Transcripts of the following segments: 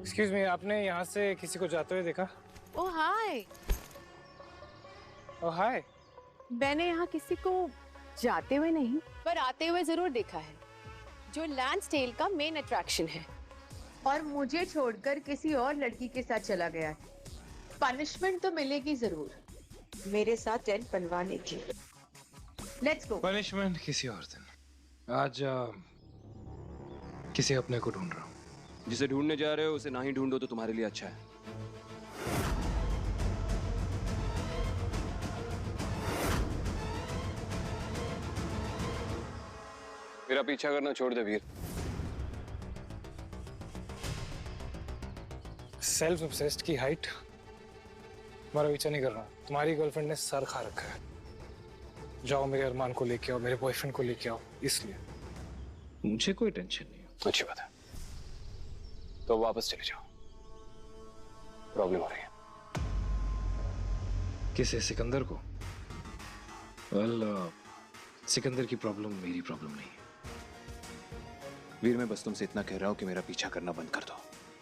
Excuse me, आपने यहाँ से किसी को जाते हुए देखा? ओह हाय। ओह हाय। मैंने यहाँ किसी को जाते हुए नहीं पर आते हुए जरूर देखा है, जो लैंसडेल का मेन अट्रैक्शन है और मुझे छोड़कर किसी और लड़की के साथ चला गया है। पनिशमेंट तो मिलेगी जरूर, मेरे साथ टेंट बनवाने की। Let's go. पनिशमेंट किसी और दिन। आज किसी अपने को ढूंढ रहा हूँ। जिसे ढूंढने जा रहे हो उसे ना ही ढूंढो तो तुम्हारे लिए अच्छा है। मेरा पीछा करना छोड़ दे वीर। सेल्फ ऑब्सेस्ड की हाइट तुम्हारा पीछा नहीं कर रहा। तुम्हारी गर्लफ्रेंड ने सर खा रखा है। जाओ मेरे अरमान को लेके आओ, मेरे बॉयफ्रेंड को लेके आओ, इसलिए मुझे कोई टेंशन नहीं है। अच्छी बात है, तो वापस चले जाओ, प्रॉब्लम हो रही है। किसे? सिकंदर को? वेल, सिकंदर की प्रॉब्लम मेरी प्रॉब्लम नहीं है। वीर, मैं बस तुमसे इतना कह रहा हूं कि मेरा पीछा करना बंद कर दो।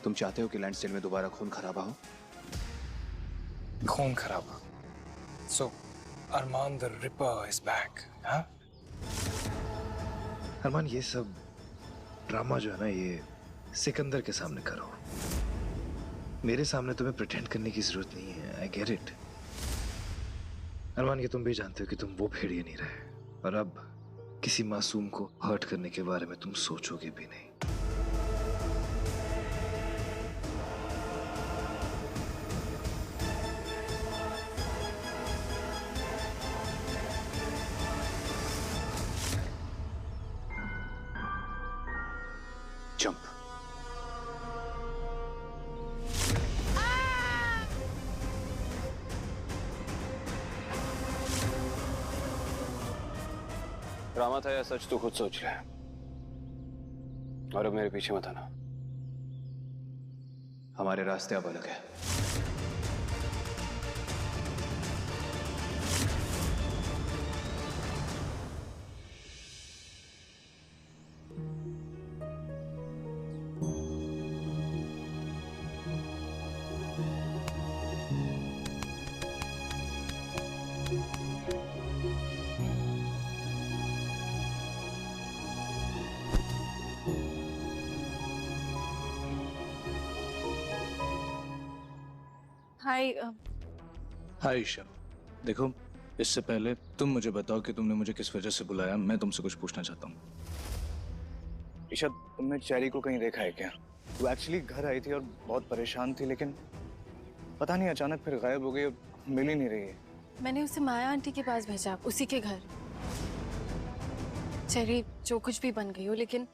तुम चाहते हो कि लैंडस्डेल में दोबारा खून खराबा हो? खून खराबा? सो अरमान द रिपर इज बैक? हाँ अरमान, ये सब ड्रामा जो है ना, ये सिकंदर के सामने करो। मेरे सामने तुम्हें प्रिटेंड करने की जरूरत नहीं है। आई गेट इट अरमान, ये तुम भी जानते हो कि तुम वो भेड़िए नहीं रहे, और अब किसी मासूम को हर्ट करने के बारे में तुम सोचोगे भी नहीं। जंप। ड्रामा था या सच, तू खुद सोच ले। और अब मेरे पीछे मत आना, हमारे रास्ते अब अलग है। हाय। हाय ईशा, देखो, इससे पहले तुम मुझे बताओ कि तुमने मुझे किस वजह से बुलाया। मैं तुमसे कुछ पूछना चाहता हूँ। ईशा, तुमने चेरी को कहीं देखा है क्या? वो एक्चुअली घर आई थी और बहुत परेशान थी, लेकिन पता नहीं अचानक फिर गायब हो गई, मिल ही नहीं रही है। मैंने उसे माया आंटी के पास भेजा, उसी के घर। चेरी जो कुछ भी बन गई हो, लेकिन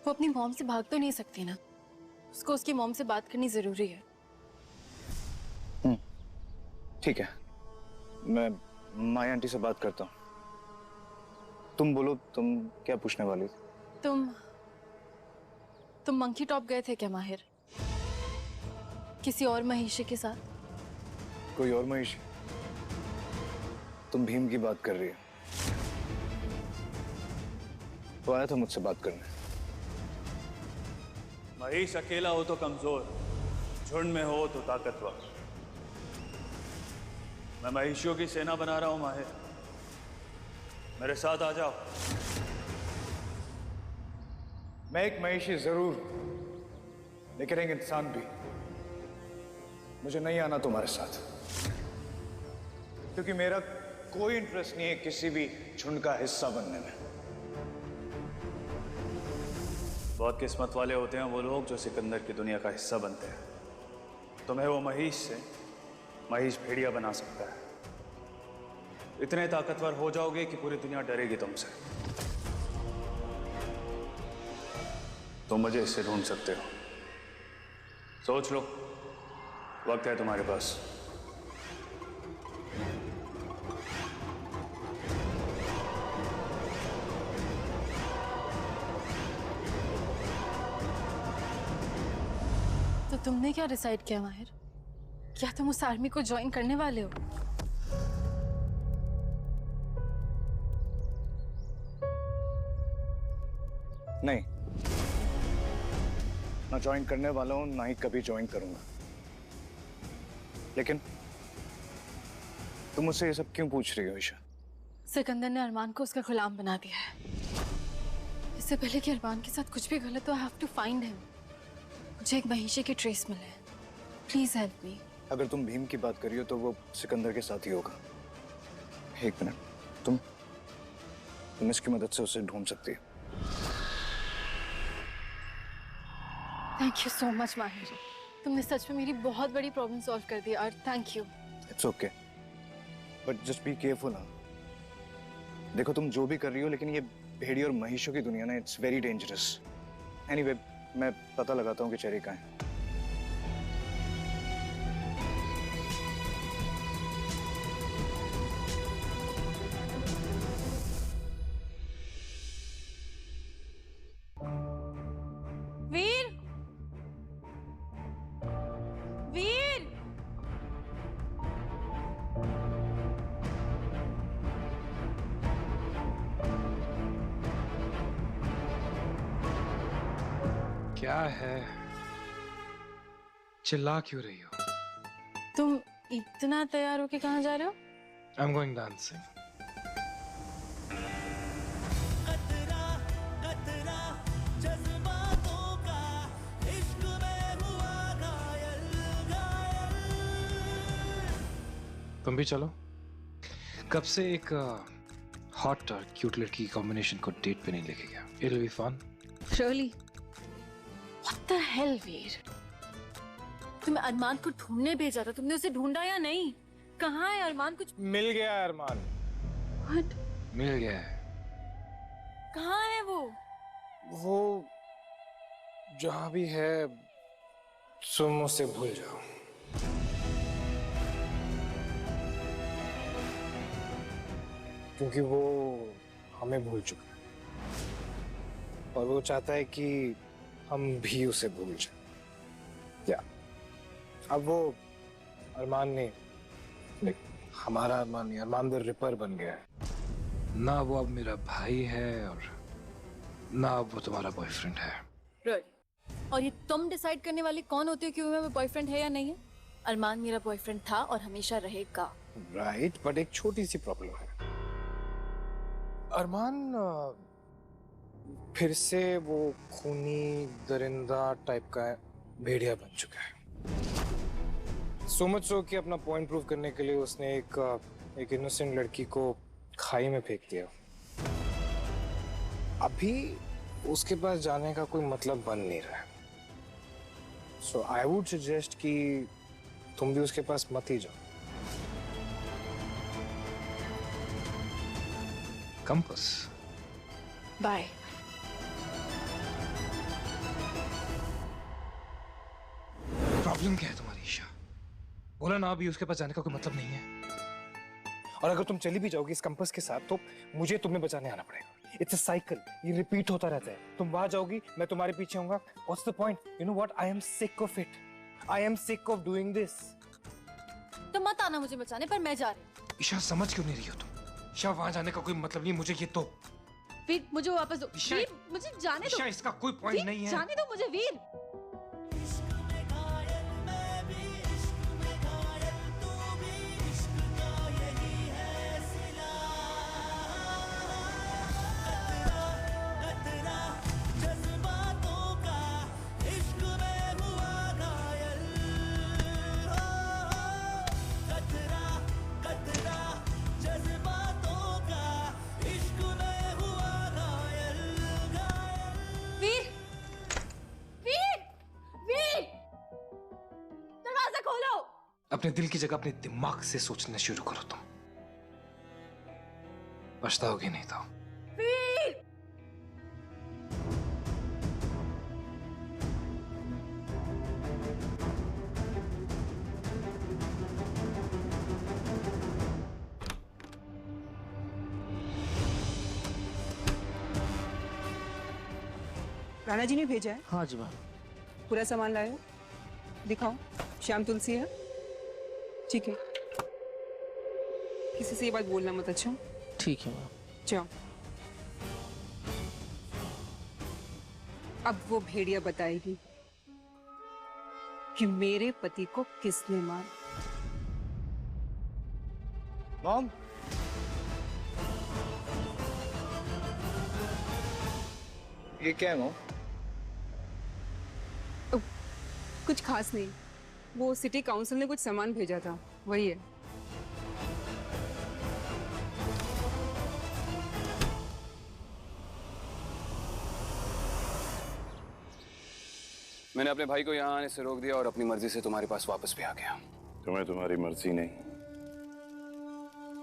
वो अपनी मॉम से भाग तो नहीं सकती ना। उसको उसकी मॉम से बात करनी जरूरी है। ठीक है, मैं माया आंटी से बात करता हूँ। तुम बोलो, तुम क्या पूछने वाली थी? तुम मंकी टॉप गए थे क्या माहिर? किसी और महिषी के साथ? कोई और महिषी? तुम भीम की बात कर रही हो? वो आया था मुझसे बात करने। महिष अकेला हो तो कमजोर, झुंड में हो तो ताकतवर। मैं महिषियों की सेना बना रहा हूं माहिर, मेरे साथ आ जाओ। मैं एक महिषी जरूर, लेकिन एक इंसान भी। मुझे नहीं आना तुम्हारे साथ, क्योंकि मेरा कोई इंटरेस्ट नहीं है किसी भी झुंड का हिस्सा बनने में। बहुत किस्मत वाले होते हैं वो लोग जो सिकंदर की दुनिया का हिस्सा बनते हैं। तुम्हें वो महिष से महिष भेड़िया बना सकता है। इतने ताकतवर हो जाओगे कि पूरी दुनिया डरेगी तुमसे। तुम मुझे इससे ढूंढ सकते हो, सोच लो, वक्त है तुम्हारे पास। तो तुमने क्या डिसाइड किया माहिर? क्या तुम उस आर्मी को ज्वाइन करने वाले हो? नहीं, ना ज्वाइन करने वाला हूं, ना ही कभी ज्वाइन करूंगा। लेकिन तुम मुझसे ये सब क्यों पूछ रही हो ईशा? सिकंदर ने अरमान को उसका गुलाम बना दिया है। इससे पहले कि अरमान के साथ कुछ भी गलत हो, I have to find him. मुझे एक महीशे के ट्रेस मिले हैं। Please help me. अगर तुम भीम की बात करी हो तो वो सिकंदर के साथ ही होगा। एक मिनट, तुम इसकी मदद से उसे ढूंढ सकती हो। थैंक यू सो मच माहिर। तुमने सच में मेरी बहुत बड़ी प्रॉब्लम सॉल्व कर दी और thank you. It's okay, but just be careful. हाँ, देखो तुम जो भी कर रही हो, लेकिन ये भेड़ी और महिषों की दुनिया ना, इट्स वेरी डेंजरस। एनीवे, मैं पता लगाता हूँ कि चेरी कहाँ है। वीर, वीर, क्या है? चिल्ला क्यों रही हो? तुम इतना तैयार होके कहाँ जा रहे हो? I am going dancing. तुम भी चलो। कब से एक हॉट और क्यूट लड़की की कॉम्बिनेशन को डेट पे नहीं लेके गया। It'll be fun. Really? What the hell, वीर? तुम्हें अरमान को ढूंढने भेजा था, तुमने उसे ढूंढा या नहीं? कहाँ है अरमान? कुछ मिल गया है अरमान। What? मिल गया है। कहाँ है वो? वो जहाँ भी है, तुम उसे भूल जाओ। क्योंकि वो हमें भूल चुका है और वो चाहता है कि हम भी उसे भूल जाएं। क्या अब वो अरमान ने, हमारा अरमान नहीं, अरमान द रिपर बन गया है ना। वो अब मेरा भाई है और ना अब वो तुम्हारा बॉयफ्रेंड है। Really? और ये तुम डिसाइड करने वाले कौन होते हो कि वो मेरा बॉयफ्रेंड है या नहीं है? अरमान मेरा बॉयफ्रेंड था और हमेशा रहेगा। राइट, बट एक छोटी सी प्रॉब्लम है। अरमान फिर से वो खूनी दरिंदा टाइप का भेड़िया बन चुका है। सो मच सो कि अपना पॉइंट प्रूव करने के लिए उसने एक इनोसेंट लड़की को खाई में फेंक दिया। अभी उसके पास जाने का कोई मतलब बन नहीं रहा है। सो आई वुड सजेस्ट कि तुम भी उसके पास मत ही जाओ। Compass bye. प्रॉब्लम क्या है तुम्हारी ईशा? बोला ना, अभी उसके पास जाने का कोई मतलब नहीं है। और अगर तुम चली भी जाओगी इस कंपास के साथ तो मुझे तुम्हें बचाने आना पड़ेगा। इट्स अ साइकिल, ये रिपीट होता रहता है। तुम वहां जाओगी, मैं तुम्हारे पीछे आऊंगा। What's the point? You know what, I am sick of it. I am sick of doing this. तो मत आना मुझे बचाने, पर मैं जा रही हूँ। ईशा समझ क्यों नहीं रही हो तुम? ईशा वहां जाने का कोई मतलब नहीं, मुझे ये तो। वीर मुझे वापस दो। वीर मुझे जाने दो। ईशा इसका कोई पॉइंट नहीं है। जाने दो मुझे वीर। अपने दिल की जगह अपने दिमाग से सोचना शुरू करो तुम। पछताओगे नहीं तो। राणा जी ने भेजा है। हाँ जी मैम। पूरा सामान लाए हो? दिखाओ। श्याम तुलसी है? ठीक है, किसी से ये बात बोलना मत। अच्छा ठीक है मैम। जाओ। अब वो भेड़िया बताएगी कि मेरे पति को किसने मारा। मॉम, ये क्या है मॉम? कुछ खास नहीं, वो सिटी काउंसिल ने कुछ सामान भेजा था, वही है। मैंने अपने भाई को यहाँ आने से रोक दिया और अपनी मर्जी से तुम्हारे पास वापस भी आ गया। तुम्हें तुम्हारी मर्जी नहीं,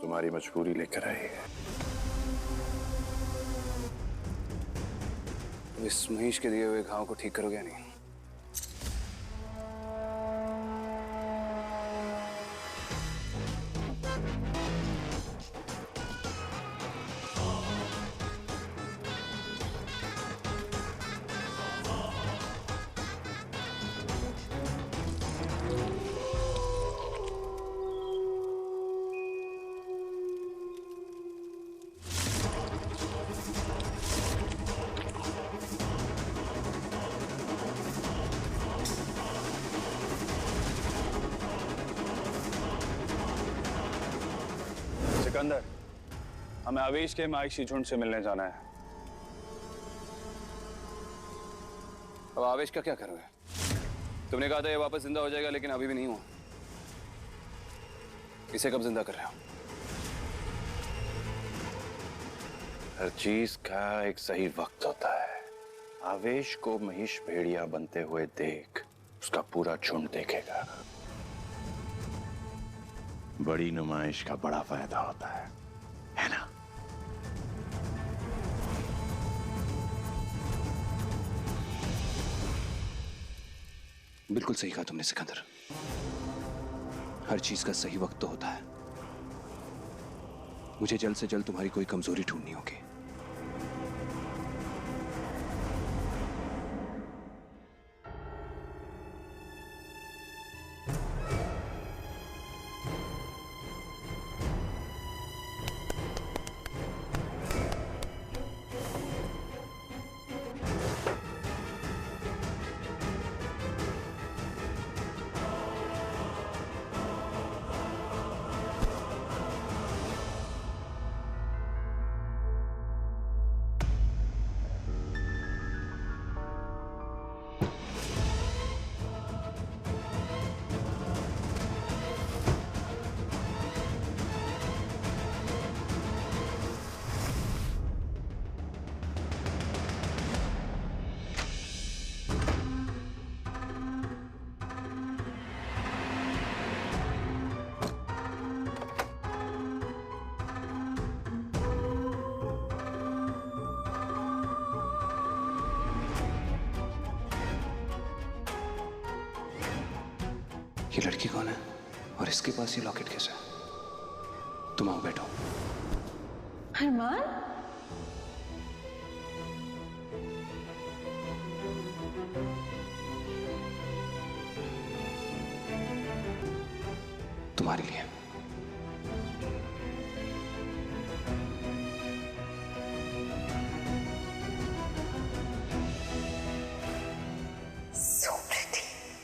तुम्हारी मजबूरी लेकर आई है। तुम इस महेश के दिए हुए घाव को ठीक करोगे या नहीं? सिकंदर, हमें आवेश के मायशी झुंड से मिलने जाना है। अब आवेश का क्या करोगे? तुमने कहा था ये वापस जिंदा हो जाएगा, लेकिन अभी भी नहीं हुआ। इसे कब जिंदा कर रहे हो? हर चीज का एक सही वक्त होता है। आवेश को महेश भेड़िया बनते हुए देख उसका पूरा झुंड देखेगा। बड़ी नुमाइश का बड़ा फायदा होता है ना? बिल्कुल सही कहा तुमने सिकंदर। हर चीज का सही वक्त तो होता है। मुझे जल्द से जल्द तुम्हारी कोई कमजोरी ढूंढनी होगी। ये लड़की कौन है और इसके पास ये लॉकेट कैसे है? तुम आओ, बैठो। अरमान, तुम्हारे लिए।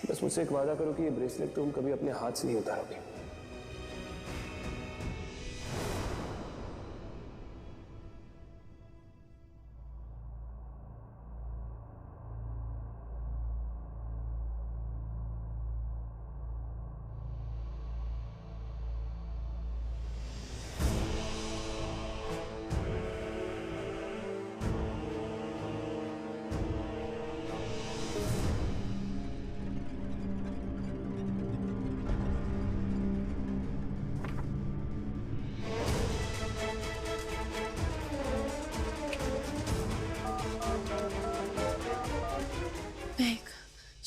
बस मुझसे एक वादा करो कि ये ब्रेसलेट तुम कभी अपने हाथ से नहीं उतारोगे।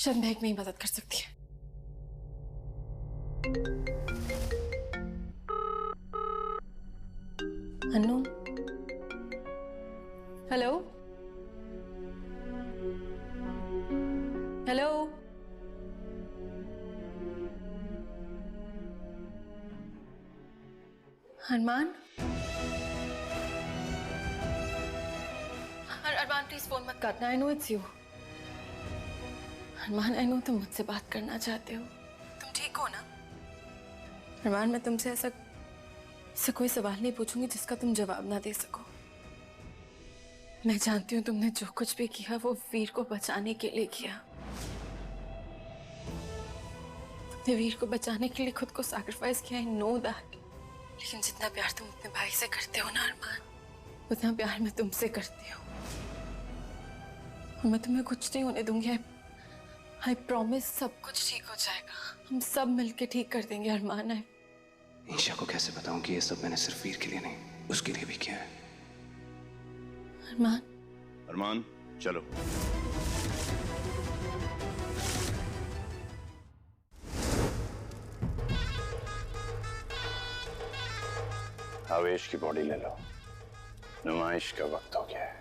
शायद महक में ही मदद कर सकती है। Anu, hello hello, Arman, Arman please phone मत काटना। I know it's you. Arman, I know तुम मुझसे बात करना चाहते हो। तुम ठीक हो ना? अरमान, मैं तुमसे ऐसा कोई सवाल नहीं पूछूंगी जिसका तुम जवाब ना दे सको। मैं जानती हूँ तुमने जो कुछ भी किया वो वीर को बचाने के लिए किया। तुमने वीर को बचाने के लिए खुद को सैक्रिफाइस किया, आई नो दैट। लेकिन जितना प्यार तुम अपने भाई से करते हो ना अरमान, उतना प्यार मैं तुमसे करती हूँ। और मैं तुम्हें कुछ नहीं होने दूंगी। आई प्रॉमिस, सब कुछ ठीक हो जाएगा। हम सब मिलके ठीक कर देंगे अरमान। ईशा को कैसे बताऊं कि ये सब मैंने सिर्फ वीर के लिए नहीं, उसके लिए भी किया है। अरमान, अरमान, चलो। आवेश की बॉडी ले लो, नुमाइश का वक्त हो गया है।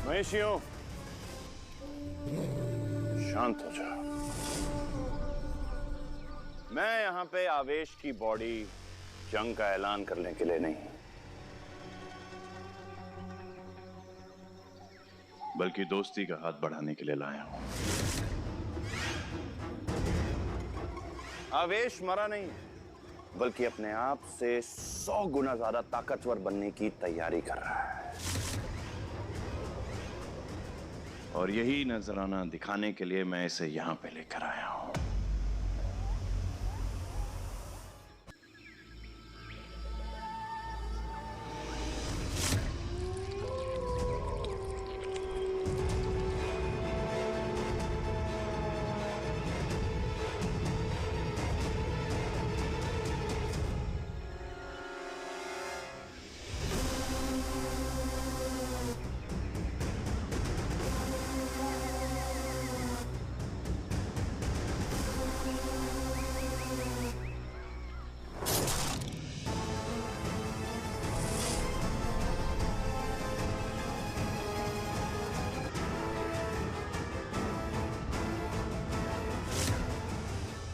महेशियों, शांत हो जाओ। मैं यहां पे आवेश की बॉडी जंग का ऐलान करने के लिए नहीं, बल्कि दोस्ती का हाथ बढ़ाने के लिए लाया हूं। आवेश मरा नहीं है, बल्कि अपने आप से 100 गुना ज्यादा ताकतवर बनने की तैयारी कर रहा है। और यही नजराना दिखाने के लिए मैं इसे यहां पे लेकर आया हूं।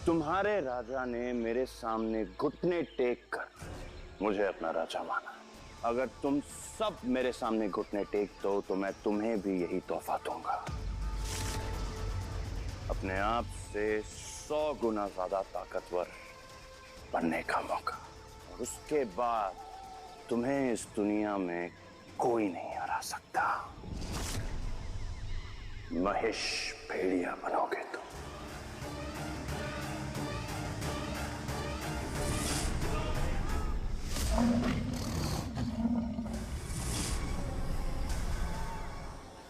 तुम्हारे राजा ने मेरे सामने घुटने टेक कर मुझे अपना राजा माना। अगर तुम सब मेरे सामने घुटने टेक दो तो मैं तुम्हें भी यही तोहफा दूंगा, अपने आप से 100 गुना ज्यादा ताकतवर बनने का मौका। और उसके बाद तुम्हें इस दुनिया में कोई नहीं हरा सकता। महेश भेड़िया बनोगे तुम।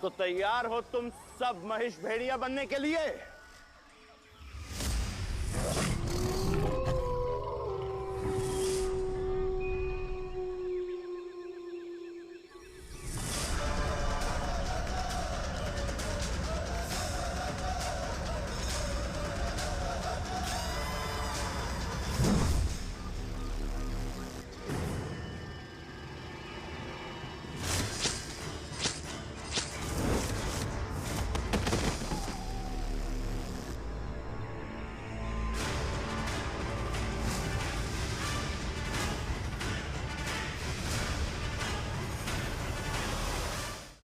तो तैयार हो तुम सब महेश भेड़िया बनने के लिए?